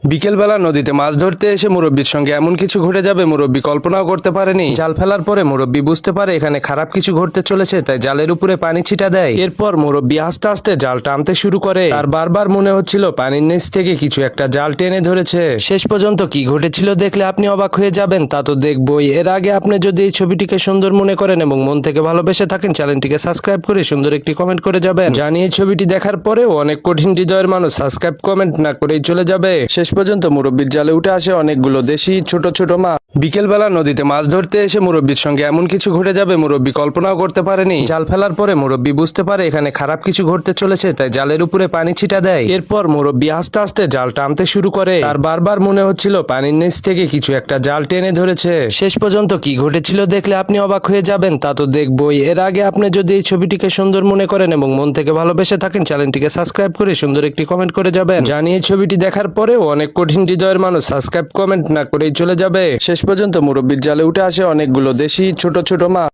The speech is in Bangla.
বিকেলবেলা নদীতে মাছ ধরতে এসে মুরব্বির সঙ্গে এমন কিছু ঘটে যাবে মুরব্বি কল্পনাও করতে পারেনি। জাল ফেলার পরে মুরব্বি বুঝতে পারে এখানে খারাপ কিছু ঘটতে চলেছে, তাই জালের উপরে পানি ছিটা দেয়। এরপর মুরব্বি আস্তে আস্তে জাল টানতে শুরু করে। তার বারবার মনে হচ্ছিল পানির নিচ থেকে কিছু একটা জাল টেনে ধরেছে। শেষ পর্যন্ত কি ঘটেছিল দেখলে আপনি অবাক হয়ে যাবেন, তা তো দেখবই। এর আগে আপনি যদি এই ছবিটিকে সুন্দর মনে করেন এবং মন থেকে ভালোবেসে থাকেন, চ্যানেলটিকে সাবস্ক্রাইব করে সুন্দর একটি কমেন্ট করে যাবেন। জানি এই ছবিটি দেখার পরেও অনেক কঠিন হৃদয়ের মানুষ সাবস্ক্রাইব কমেন্ট না করেই চলে যাবে। শেষ পর্যন্ত মুরব্বির জালে উঠে আসে অনেকগুলো দেশি ছোট ছোট মাছ। বিকেলবেলা নদীতে মাছ ধরতে এসে মুরব্বির সঙ্গে এমন কিছু ঘটে যাবে মুরব্বি কল্পনাও করতে পারেনি। জাল ফেলার পরে মুরব্বি বুঝতে পারে এখানে খারাপ কিছু ঘটতে চলেছে, তাই জালের উপরে পানি ছিটা দেয়। এরপর মুরব্বি আস্তে আস্তে জাল টানতে শুরু করে। তার বারবার মনে হচ্ছিল পানির নিচ থেকে কিছু একটা জাল টেনে ধরেছে। শেষ পর্যন্ত কি ঘটেছিল দেখলে আপনি অবাক হয়ে যাবেন, তা তো দেখবই। এর আগে আপনি যদি এই ছবিটিকে সুন্দর মনে করেন এবং মন থেকে ভালোবেসে থাকেন, চ্যানেলটিকে সাবস্ক্রাইব করে সুন্দর একটি কমেন্ট করে যাবেন। জানি এই ছবিটি দেখার পরেও অনেক কঠিন হৃদয়ের মানুষ সাবস্ক্রাইব কমেন্ট না করেই চলে যাবে। শেষ পর্যন্ত মুরব্বির জালে উঠে আসে অনেকগুলো দেশি ছোট ছোট মাছ।